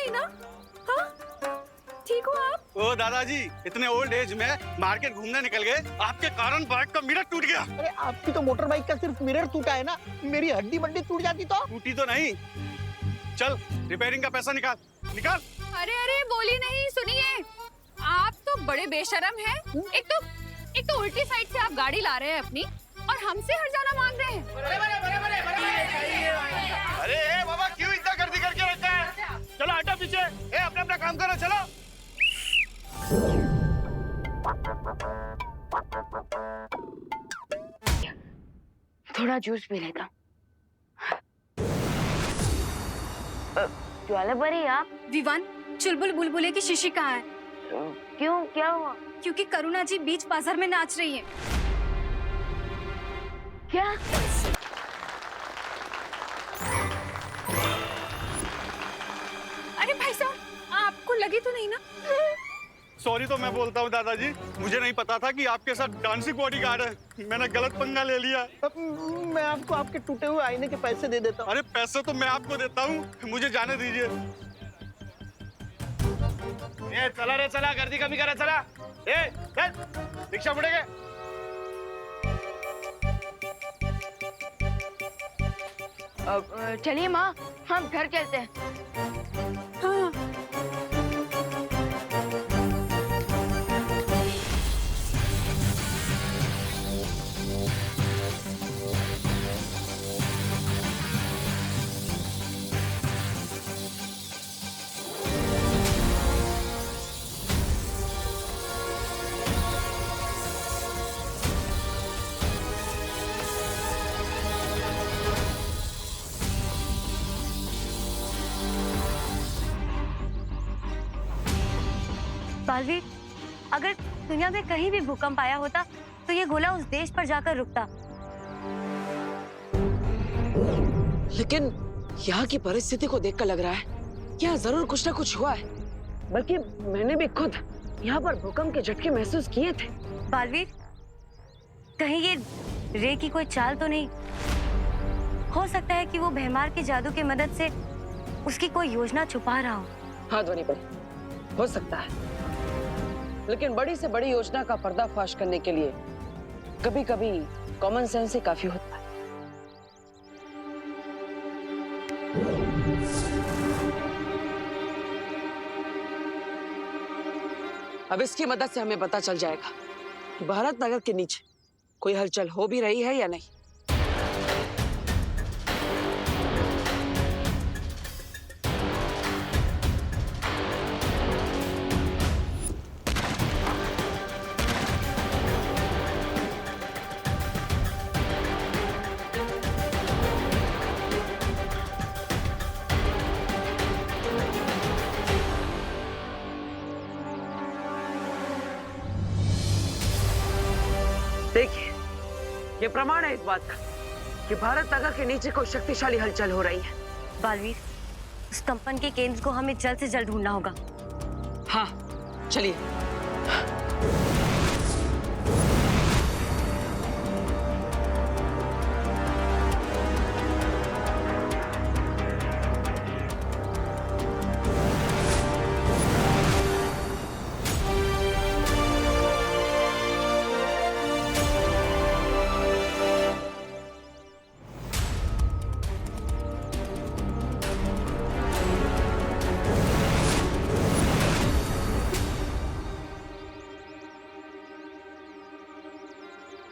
नहीं ना? हाँ, ठीक हो आप? ओ दादाजी, इतने ओल्ड एज में मार्केट घूमने निकल गए, आपके कारण बाइक का मिरर टूट गया। अरे आपकी तो मोटर बाइक का सिर्फ मिरर टूटा है ना, मेरी हड्डी बड्डी टूट जाती तो। टूटी तो नहीं। चल रिपेयरिंग का पैसा निकाल निकाल। अरे अरे बोली नहीं, सुनिए, आप तो बड़े बेशरम हैं। एक तो उल्टी साइड से आप गाड़ी ला रहे हैं अपनी, और हमसे हर्जाना मांग रहे हैं। अरे बाबा, क्यों इतना गर्दी करके रखा है? चलो हटो पीछे, अपना अपना काम करो, चलो। थोड़ा जूस पी लेता। ज्वाला परी आप? विवान, चुलबुल बुलबुले की शीशी कहाँ है? क्यों, क्या हुआ? क्योंकि करुणा जी बीच बाजार में नाच रही है। क्या? अरे भाई साहब, आपको लगी तो नहीं ना? सॉरी तो मैं बोलता हूँ दादाजी, मुझे नहीं पता था कि आपके साथ डांसिंग बॉडीगार्ड है। मैंने गलत पंगा ले लिया। मैं आपको आपके टूटे हुए आईने के पैसे दे देता हूँ। अरे पैसे तो मैं आपको देता हूँ, मुझे जाने दीजिए। ये चला रे चला, गर्दी कमी करा, चला। चल, रिक्शा मुड़ेगे। चलिए माँ, हम घर चलते हैं। हाँ। बालवीर, अगर दुनिया में कहीं भी भूकंप आया होता तो ये गोला उस देश पर जाकर रुकता। लेकिन यहाँ की परिस्थिति को देखकर लग रहा है यहाँ जरूर कुछ ना कुछ हुआ है। बल्कि मैंने भी खुद यहाँ पर भूकंप के झटके महसूस किए थे। बालवीर, कहीं ये रे की कोई चाल तो नहीं? हो सकता है कि वो भैमार के जादू की मदद से उसकी कोई योजना छुपा रहा हो। हाँ ध्वनि पर हो सकता है, लेकिन बड़ी से बड़ी योजना का पर्दाफाश करने के लिए कभी कभी कॉमन सेंस ही काफी होता है। अब इसकी मदद से हमें पता चल जाएगा कि भारत नगर के नीचे कोई हलचल हो भी रही है या नहीं। देखिए, ये प्रमाण है इस बात का कि भारत नगर के नीचे कोई शक्तिशाली हलचल हो रही है। बालवीर, उस कंपन के केंद्र को हमें जल्द से जल्द ढूंढना होगा। हाँ, चलिए।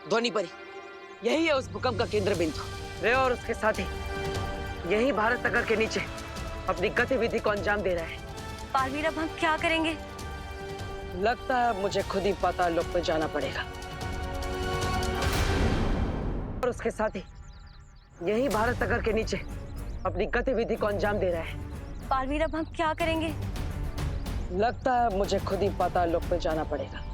ध्वनि परी, यही है उस भूकंप का केंद्र बिंदु। वे और उसके साथी यही भारत नगर के नीचे अपनी गतिविधि को अंजाम दे रहे हैं। बालवीर, अब हम क्या करेंगे? लगता है मुझे खुद ही पाताल लोक में जाना पड़ेगा। और उसके साथी यही भारत नगर के नीचे अपनी गतिविधि को अंजाम दे रहे हैं। बालवीर, अब हम क्या करेंगे? लगता है मुझे खुद ही पाताल लोक में जाना पड़ेगा।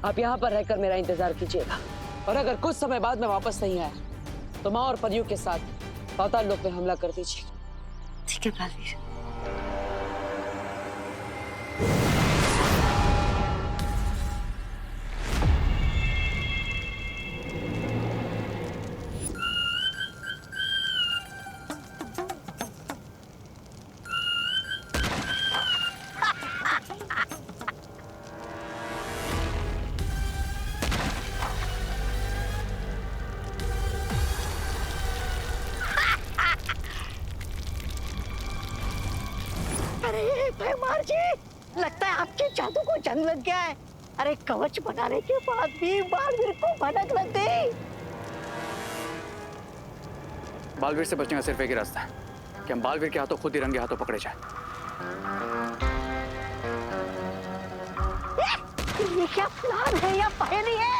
आप यहाँ पर रहकर मेरा इंतजार कीजिएगा, और अगर कुछ समय बाद मैं वापस नहीं आया तो माँ और परियों के साथ पाताल लोक में हमला कर दीजिए। ठीक है बालवीर। अरे भैमार जी, लगता है आपके जादू को जंग लग गया है। अरे कवच बनाने के बाद भी बालवीर को भनक लग गई। बालवीर से बचने का सिर्फ एक ही रास्ता है कि हम बालवीर के हाथों खुद ही रंगे हाथों पकड़े जाए। ये क्या प्लान है या पहेली है?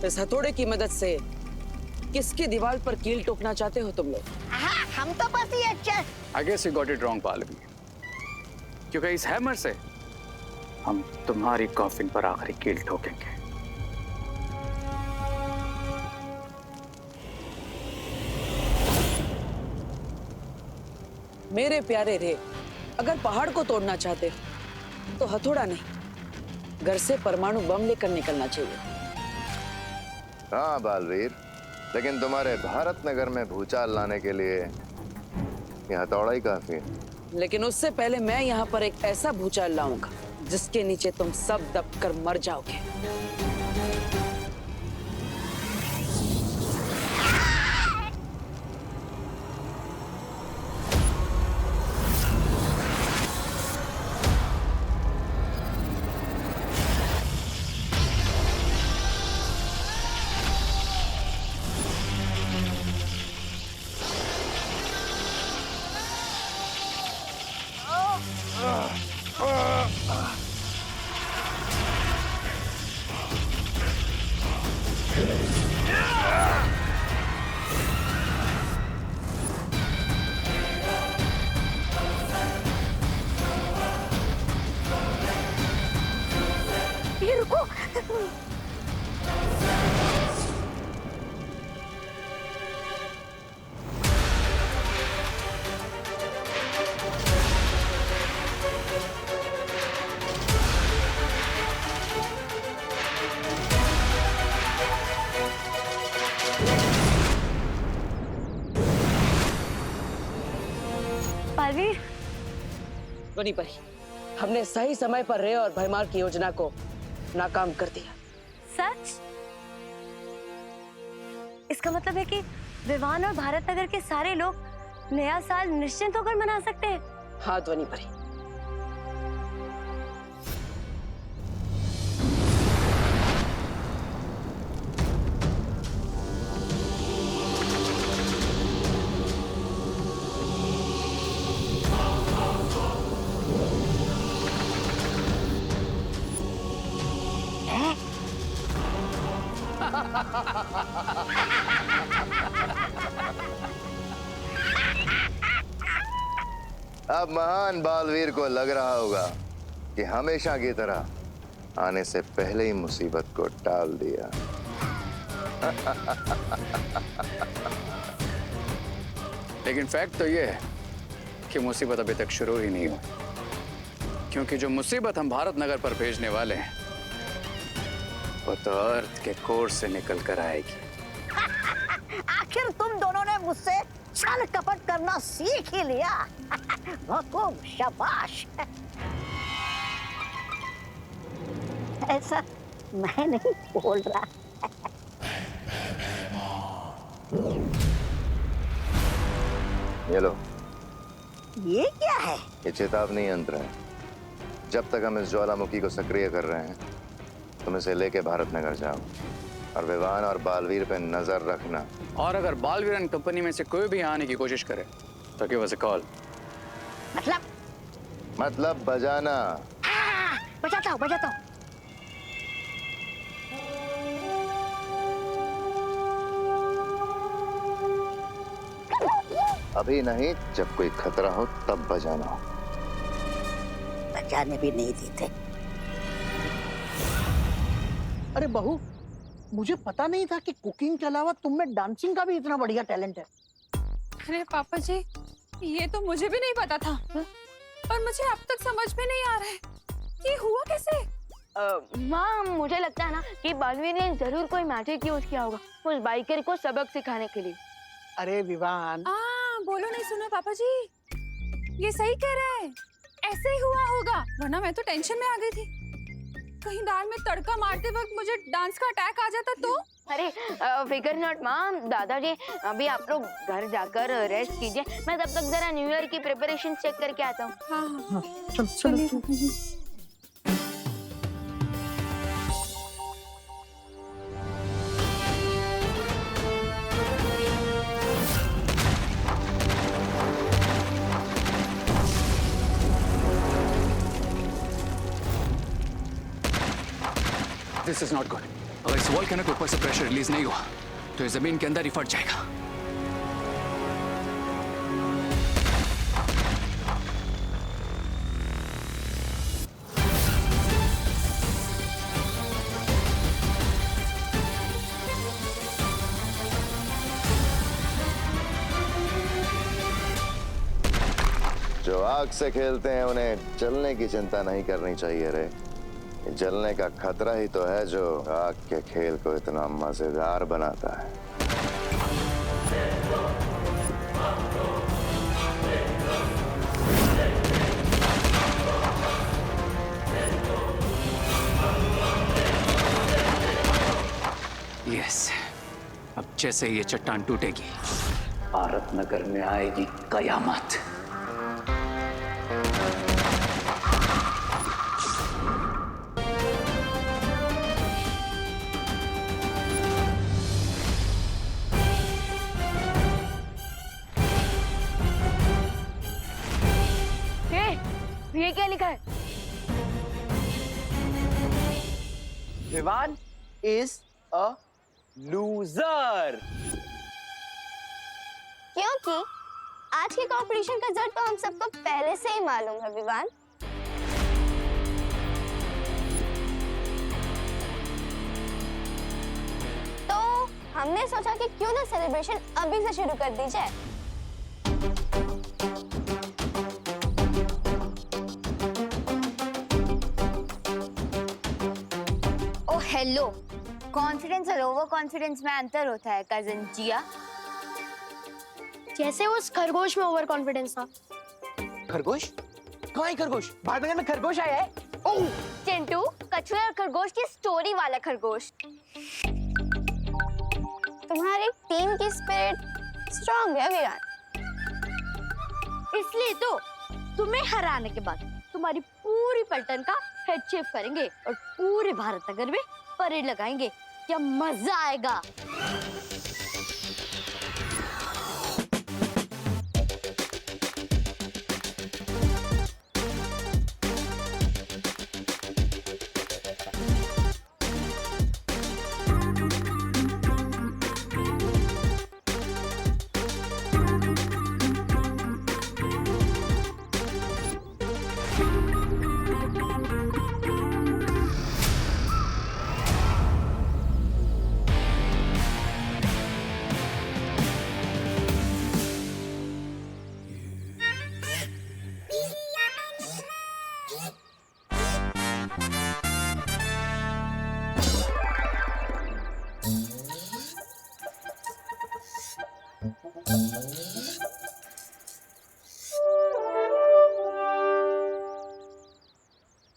इस हथौड़े की मदद से किसकी दीवार पर कील ठोकना चाहते हो तुम लोग? हाँ, हम तो बस ये अच्छा। I guess you got it wrong, Baalveer, क्योंकि इस हैमर से हम तुम्हारी कॉफिन पर आखिरी कील ठोकेंगे। मेरे प्यारे रे, अगर पहाड़ को तोड़ना चाहते हो तो हथौड़ा नहीं, घर से परमाणु बम लेकर निकलना चाहिए। हाँ बालवीर, लेकिन तुम्हारे भारत नगर में भूचाल लाने के लिए यह हथौड़ा ही काफी है। लेकिन उससे पहले मैं यहाँ पर एक ऐसा भूचाल लाऊंगा जिसके नीचे तुम सब दबकर मर जाओगे। ये रुको। बालवीर, बनी परी, हमने सही समय पर रे और भैमार की योजना को नाकाम कर दिया। सच? इसका मतलब है कि विवान और भारत नगर के सारे लोग नया साल निश्चिंत होकर मना सकते हैं। हाँ ध्वनि परी। अब महान बालवीर को लग रहा होगा कि हमेशा की तरह आने से पहले ही मुसीबत को टाल दिया। लेकिन फैक्ट तो ये है कि मुसीबत अभी तक शुरू ही नहीं हुई, क्योंकि जो मुसीबत हम भारत नगर पर भेजने वाले हैं वो तो अर्थ के कोर से निकल कर आएगी। आखिर तुम दोनों ने मुझसे छल कपट करना सीख ही लिया। खूब, शाबाश। ऐसा मैं नहीं बोल रहा। ये लो, ये क्या है? ये चेतावनी यंत्र है। जब तक हम इस ज्वालामुखी को सक्रिय कर रहे हैं तुम इसे लेके भारत नगर जाओ और विवान और बालवीर पे नजर रखना। और अगर बालवीर एंड कंपनी में से कोई भी यहाँ आने की कोशिश करे तो गिव अस अ कॉल। मतलब बजाना। बजाता हूँ, बजाता हूँ। अभी नहीं, जब कोई खतरा हो तब बजाना हो। जाने भी नहीं देते। अरे बहू, मुझे पता नहीं था कि कुकिंग के अलावा तुम में डांसिंग का भी इतना बढ़िया टैलेंट है। अरे पापा जी, ये तो मुझे भी नहीं पता था। और मुझे अब तक समझ में नहीं आ रहा है कि हुआ कैसे। माँ, मुझे लगता है ना कि बालवीर ने जरूर कोई मैजिक यूज किया होगा उस बाइकर को सबक सिखाने के लिए। अरे विवान, बोलो नहीं सुना पापा जी, ये सही कह रहे हैं, ऐसे ही हुआ होगा, वरना मैं तो टेंशन में आ गई थी। कहीं दाल में तड़का मारते वक्त मुझे डांस का अटैक आ जाता तो। अरे फिकर नॉट माँ, दादाजी अभी आप लोग घर जाकर रेस्ट कीजिए, मैं तब तक जरा न्यू ईयर की प्रिपरेशन चेक करके आता हूँ। हाँ, चल चलिए पापा जी। This is not good. अगर इस वॉल्केनो के ऊपर से प्रेशर रिलीज नहीं हुआ तो ये जमीन के अंदर ही फट जाएगा। जो आग से खेलते हैं उन्हें जलने की चिंता नहीं करनी चाहिए रे। जलने का खतरा ही तो है जो आग के खेल को इतना मजेदार बनाता है। यस, अब जैसे ये चट्टान टूटेगी, भारत नगर में आएगी कयामत। ये क्या लिखा है? Vivaan is a loser. क्योंकि आज के कंपटीशन का रिजल्ट तो हम सबको पहले से ही मालूम है विवान। तो हमने सोचा कि क्यों ना सेलिब्रेशन अभी से शुरू कर दी जाए। हेलो, कॉन्फिडेंस और ओवर कॉन्फिडेंस में अंतर होता है कजन जिया। जैसे उस खरगोश में ओवर कॉन्फिडेंस था। खरगोश? कहाँ है खरगोश? भारत नगर में खरगोश आया है? ओह! चिंटू, कछुए और खरगोश की स्टोरी वाला खरगोश। तुम्हारी टीम की स्पिरिट स्ट्रांग है विरान। इसलिए तो तुम्हें हराने के बाद तुम्हारी पूरी पलटन का हेड शेफ करेंगे और पूरे भारत नगर में परेड लगाएंगे। क्या मजा आएगा।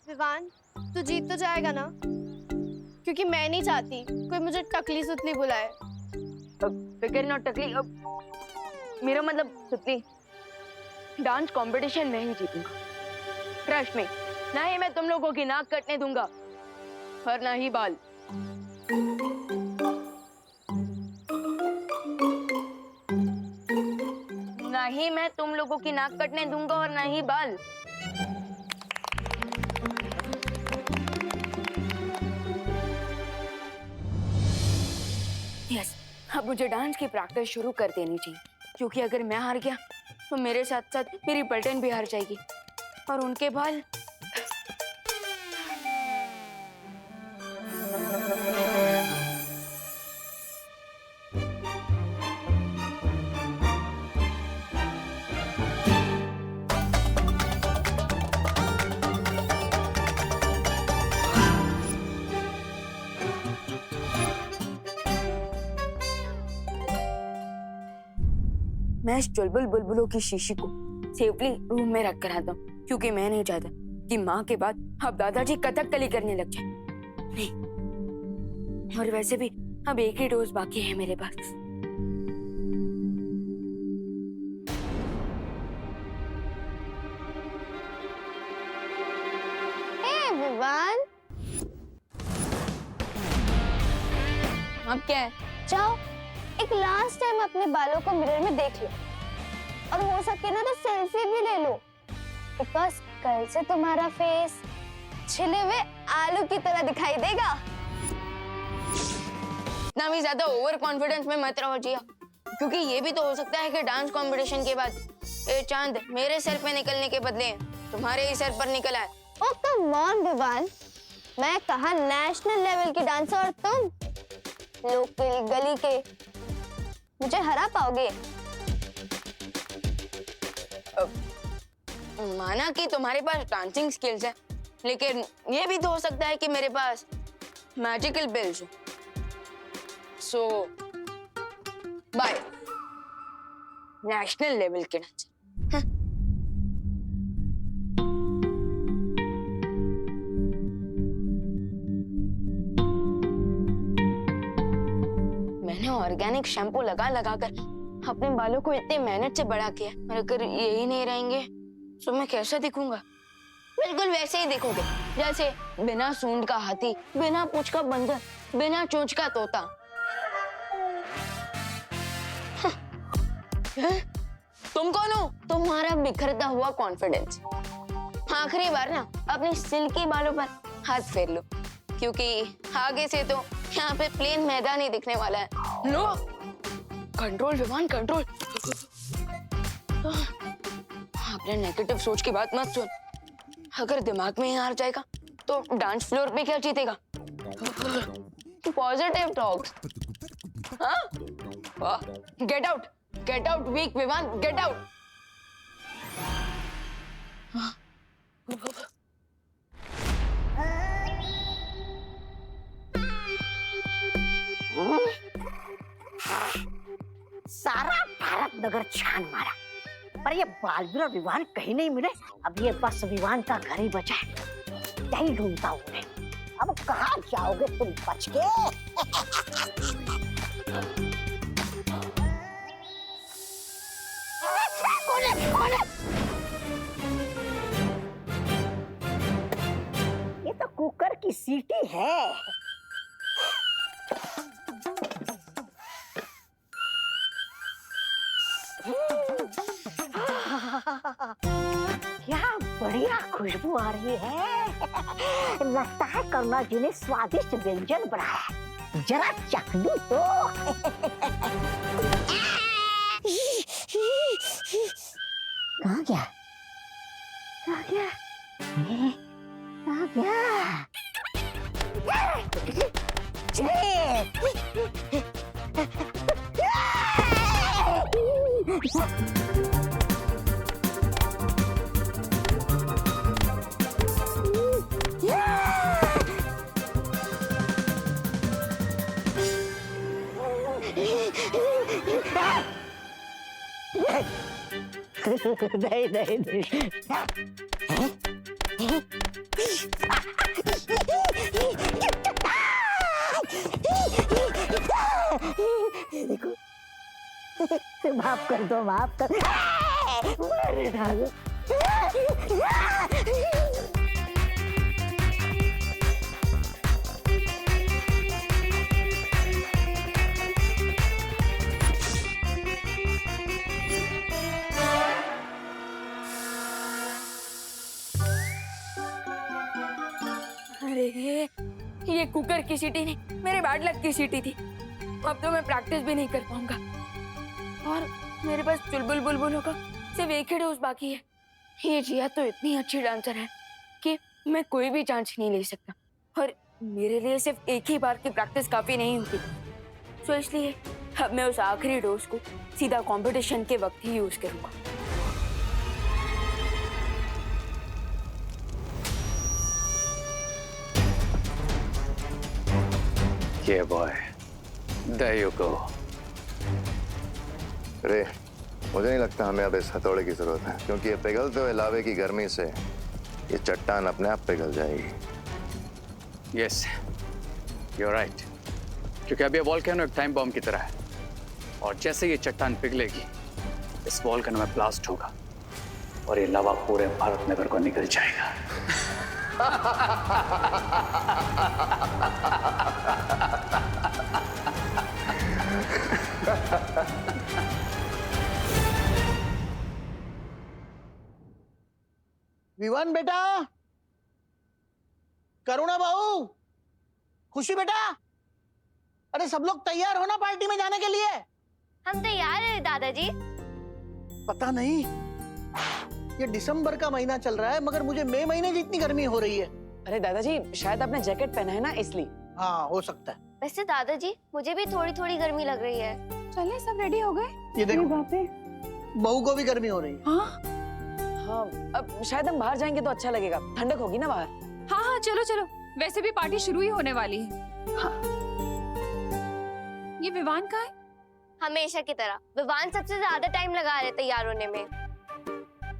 विवान, तू जीत तो जाएगा ना? क्योंकि मैं नहीं चाहती कोई मुझे टकली सुतली बुलाए। फिकर नॉट टकली, मेरा मतलब सुतली। डांस कंपटीशन में ही जीतूंगा, ट्रस्ट में। ना ही मैं तुम लोगों की नाक कटने दूंगा और ना ही बाल। ना ही मैं तुम लोगों की नाक कटने दूंगा और ना ही बाल। यस, अब मुझे डांस की प्रैक्टिस शुरू कर देनी चाहिए, क्योंकि अगर मैं हार गया तो मेरे साथ साथ मेरी पलटन भी हार जाएगी और उनके बाल मैं इस चुलबुल बुलबुलों की शीशी को सेफली रूम में रख कर आता हूँ, क्योंकि मैं नहीं चाहता कि माँ के बाद अब दादाजी कथकली करने लग जाए। नहीं, और वैसे भी अब एक ही डोज बाकी है मेरे पास। विवान, अब क्या है? जाओ एक लास्ट टाइम अपने बालों को मिरर में देख लो, और हो सके ना तो सेल्फी भी ले लो, बिकॉज कल से तुम्हारा फेस छिले हुए आलू की तरह दिखाई देगा। इतना भी ज्यादा ओवर कॉन्फिडेंस में मत रहो जिया, क्योंकि ये भी तो हो सकता है कि डांस कंपटीशन के बाद ये चांद मेरे सर पे निकलने के बदले तुम्हारे ही सर पर निकल आए। ओ कम ऑन विवान, मैं कहा नेशनल लेवल की डांसर और तुम लोकल गली के, मुझे हरा पाओगे? माना कि तुम्हारे पास डांसिंग स्किल्स है, लेकिन ये भी तो हो सकता है कि मेरे पास मैजिकल बिल्स हो। सो बाय नेशनल लेवल के डांसर। मैंने ऑर्गेनिक शैम्पू लगा लगा कर अपने बालों को इतनी मेहनत से बड़ा किया, और अगर यही नहीं रहेंगे तो मैं कैसा दिखूंगा? बिल्कुल वैसे ही दिखोगे जैसे बिना सूंड का हाथी, बिना पूंछ का बंदर, बिना चोंच का तोता। तुम कौन हो? तुम्हारा बिखरता हुआ कॉन्फिडेंस। आखिरी बार ना अपने सिल्की बालों पर हाथ फेर लो, क्योंकि आगे से तो यहाँ पे प्लेन मैदान ही दिखने वाला है। लो, कंट्रोल विमान, कंट्रोल। अपने नेगेटिव सोच की बात मत सुन, अगर दिमाग में ही हार जाएगा तो डांस फ्लोर पे क्या जीतेगा? Positive talks. हाँ, गेट आउट वीक विमान, गेट आउट। सारा भारत नगर छान मारा, पर ये बालवीर और विवान कहीं नहीं मिले। अब ये बस विवान का घर ही बचा है, यही ढूंढता हूँ मैं। अब कहाँ जाओगे तुम बच के? ये तो कुकर की सीटी है। क्या बढ़िया खुशबू आ रही है। लगता है करुणा जी ने स्वादिष्ट व्यंजन बनाया है, जरा चख लूं तो। कहाँ गया? कहाँ गया? कहाँ गया? नहीं नहीं नहीं। देखो, माफ कर दो, माफ कर। मारे डालो। अरे ये कुकर की सीटी नहीं, मेरे बैड लक की सीटी थी। अब तो मैं प्रैक्टिस भी नहीं कर पाऊंगा, और मेरे पास चुलबुल बुलबुलों का सिर्फ एक ही डोज बाकी है। ये जिया तो इतनी अच्छी डांसर है कि मैं कोई भी चांस नहीं ले सकता, और मेरे लिए सिर्फ एक ही बार की प्रैक्टिस काफी नहीं होती। तो इसलिए अब मैं उस आखिरी डोज को सीधा कंपटीशन के वक्त ही यूज करूंगा। Yeah, boy. There you go. रे, मुझे नहीं लगता हमें अब इस हथौड़े की जरूरत है, क्योंकि ये पिघलते हुए लावे की गर्मी से ये चट्टान अपने आप पिघल जाएगी। Yes, you are right. क्योंकि अब ये वॉल्केनो एक टाइम बॉम्ब की तरह है, और जैसे ये चट्टान पिघलेगी इस वॉल्केनो में ब्लास्ट होगा और ये लावा पूरे भारत नगर को निकल जाएगा। विवान बेटा, करुणा बहू, खुशी बेटा, अरे सब लोग तैयार हो ना पार्टी में जाने के लिए? हम तैयार हैं दादाजी। पता नहीं, ये दिसंबर का महीना चल रहा है मगर मुझे मई महीने जितनी गर्मी हो रही है। अरे दादाजी, शायद आपने जैकेट पहना है ना इसलिए। हाँ, हो सकता है। वैसे दादाजी मुझे भी थोड़ी थोड़ी गर्मी लग रही है। चले सब रेडी हो गए? ये देखो, बाप रे। बहू को भी गर्मी हो रही है। हाँ हाँ, अब शायद हम बाहर जाएंगे तो अच्छा लगेगा, ठंडक होगी ना बाहर। हाँ हाँ, चलो चलो, वैसे भी पार्टी शुरू ही होने वाली है। हाँ। ये विवान का है? हमेशा की तरह विवान सबसे ज्यादा टाइम लगा रहे तैयार होने में।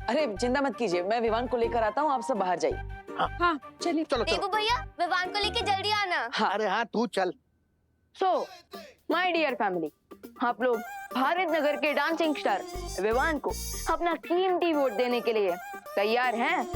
अरे चिंता मत कीजिए, मैं विवान को लेकर आता हूँ, आप सब बाहर जाइए। हाँ चलिए। चलो देवू चलो। भैया, विवान को लेके जल्दी आना। हाँ। अरे हाँ, तू चल। सो माय डियर फैमिली, आप लोग भारत नगर के डांसिंग स्टार विवान को अपना कीमती वोट देने के लिए तैयार हैं?